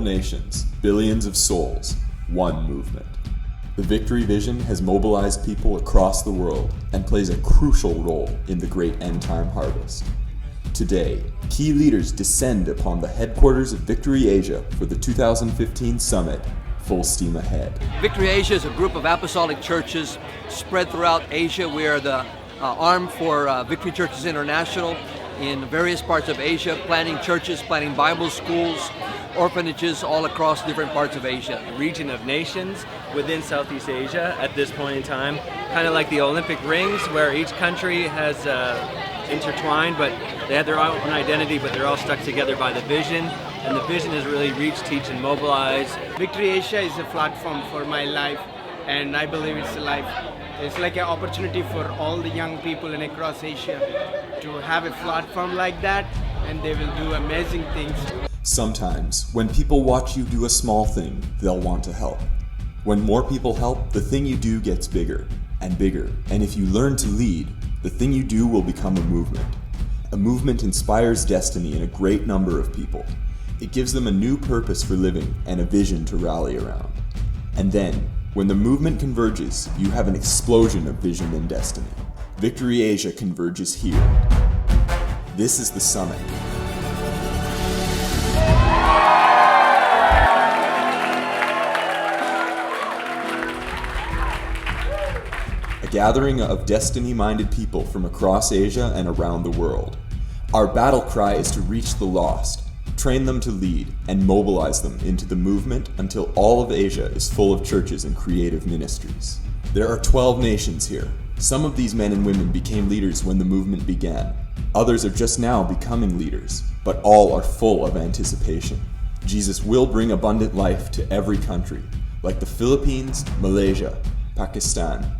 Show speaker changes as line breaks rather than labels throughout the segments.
12 nations, billions of souls, one movement. The Victory Vision has mobilized people across the world and plays a crucial role in the great end-time harvest. Today, key leaders descend upon the headquarters of Victory Asia for the 2015 summit, Full Steam Ahead.
Victory Asia is a group of apostolic churches spread throughout Asia. We are the arm for Victory Churches International in various parts of Asia, planting churches, planting Bible schools, orphanages all across different parts of Asia.
Region of nations within Southeast Asia at this point in time, kind of like the Olympic rings where each country has intertwined, but they have their own identity, but they're all stuck together by the vision. And the vision is really reach, teach, and mobilize.
Victory Asia is a platform for my life, and I believe it's like an opportunity for all the young people in across Asia to have a platform like that, and they will do amazing things.
Sometimes, when people watch you do a small thing, they'll want to help. When more people help, the thing you do gets bigger and bigger. And if you learn to lead, the thing you do will become a movement. A movement inspires destiny in a great number of people. It gives them a new purpose for living and a vision to rally around. And then, when the movement converges, you have an explosion of vision and destiny. Victory Asia converges here. This is the summit. A gathering of destiny-minded people from across Asia and around the world. Our battle cry is to reach the lost, train them to lead, and mobilize them into the movement until all of Asia is full of churches and creative ministries. There are 12 nations here. Some of these men and women became leaders when the movement began. Others are just now becoming leaders, but all are full of anticipation. Jesus will bring abundant life to every country, like the Philippines, Malaysia, Pakistan,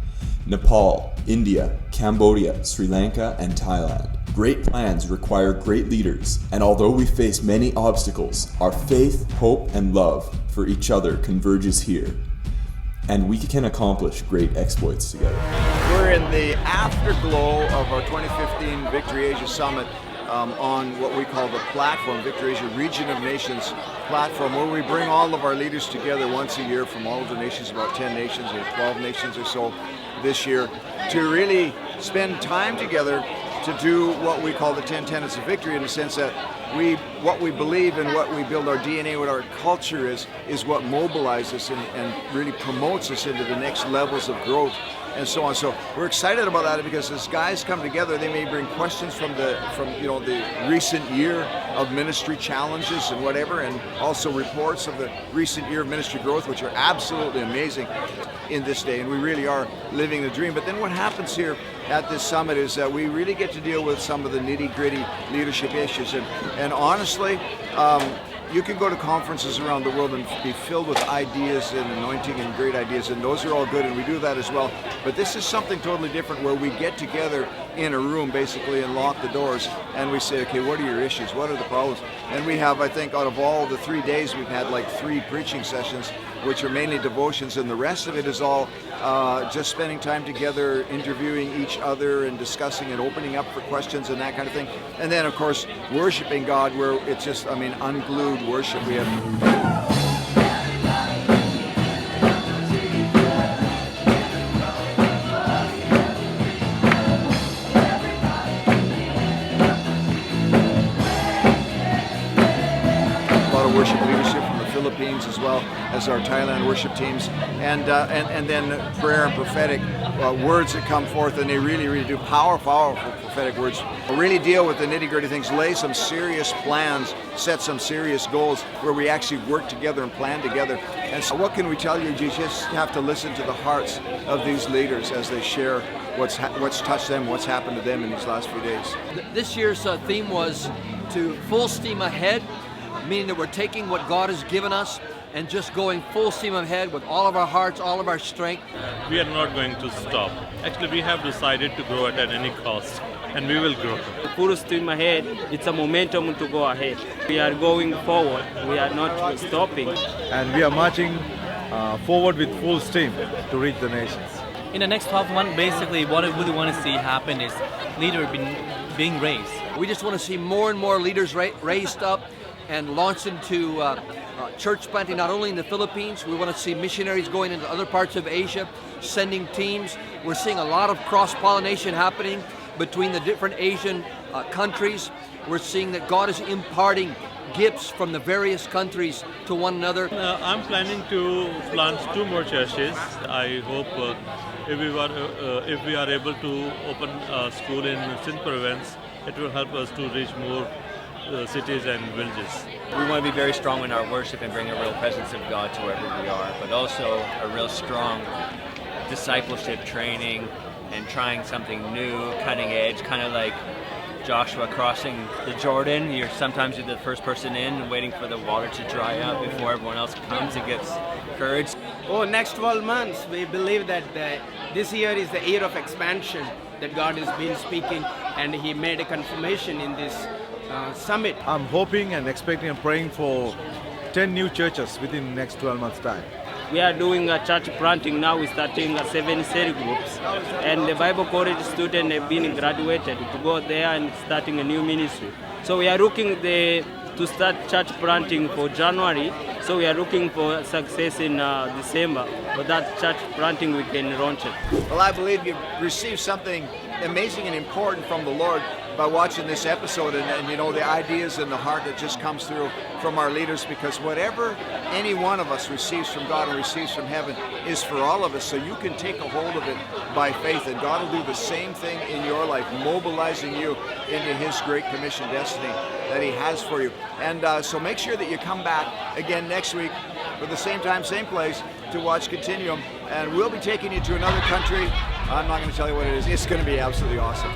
Nepal, India, Cambodia, Sri Lanka, and Thailand. Great plans require great leaders, and although we face many obstacles, our faith, hope, and love for each other converges here, and we can accomplish great exploits together.
We're in the afterglow of our 2015 Victory Asia Summit on what we call the platform, Victory Asia Region of Nations platform, where we bring all of our leaders together once a year from all of the nations, about 10 nations or 12 nations or so this year, to really spend time together to do what we call the 10 tenets of victory, in the sense that what we believe and what we build our DNA, what our culture is what mobilizes us and really promotes us into the next levels of growth and so on. So we're excited about that because as guys come together, they may bring questions from the recent year of ministry challenges and whatever, and also reports of the recent year of ministry growth, which are absolutely amazing in this day, and we really are living the dream. But then what happens here at this summit is that we really get to deal with some of the nitty-gritty leadership issues, and honestly, you can go to conferences around the world and be filled with ideas and anointing and great ideas, and those are all good, and we do that as well. But this is something totally different, where we get together in a room basically and lock the doors, and we say, okay, what are your issues? What are the problems? And we have, I think, out of all the 3 days, we've had like 3 preaching sessions, which are mainly devotions, and the rest of it is all just spending time together, interviewing each other and discussing and opening up for questions and that kind of thing. And then, of course, worshiping God, where it's just, unglued worship. We have worship leadership from the Philippines, as well as our Thailand worship teams, and then prayer and prophetic words that come forth, and they really do powerful prophetic words. Really deal with the nitty-gritty things, lay some serious plans, set some serious goals where we actually work together and plan together. And so what can we tell you? You just have to listen to the hearts of these leaders as they share what's touched them, what's happened to them in these last few days.
This year's theme was to full steam ahead, meaning that we're taking what God has given us and just going full steam ahead with all of our hearts, all of our strength.
We are not going to stop. Actually, we have decided to grow at any cost, and we will grow.
Full steam ahead, it's a momentum to go ahead. We are going forward, we are not stopping.
And we are marching forward with full steam to reach the nations.
In the next 12 months, basically what I really want to see happen is leaders being raised.
We just want to see more and more leaders raised up and launched into church planting not only in the Philippines. We want to see missionaries going into other parts of Asia, sending teams. We're seeing a lot of cross-pollination happening between the different Asian countries. We're seeing that God is imparting gifts from the various countries to one another.
I'm planning to plant 2 more churches. I hope if we are able to open a school in Sindh province, it will help us to reach more cities and villages.
We want to be very strong in our worship and bring a real presence of God to wherever we are, but also a real strong discipleship training and trying something new, cutting edge, kind of like Joshua crossing the Jordan. Sometimes you're the first person in and waiting for the water to dry up before everyone else comes and gets courage.
Oh, next 12 months, we believe that this year is the year of expansion that God has been speaking, and He made a confirmation in this summit.
I'm hoping and expecting and praying for 10 new churches within the next 12 months' time.
We are doing a church planting now. We're starting 7 cell groups, and the Bible college students have been graduated to go there and starting a new ministry. So we are looking to start church planting for January. So we are looking for success in December. For that church planting, we can launch it.
Well, I believe you've received something amazing and important from the Lord by watching this episode, and you know, the ideas and the heart that just comes through from our leaders, because whatever any one of us receives from God and receives from heaven is for all of us. So you can take a hold of it by faith, and God will do the same thing in your life, mobilizing you into His Great Commission destiny that He has for you. And so make sure that you come back again next week for the same time, same place to watch Continuum, and we'll be taking you to another country. I'm not going to tell you what it is. It's going to be absolutely awesome.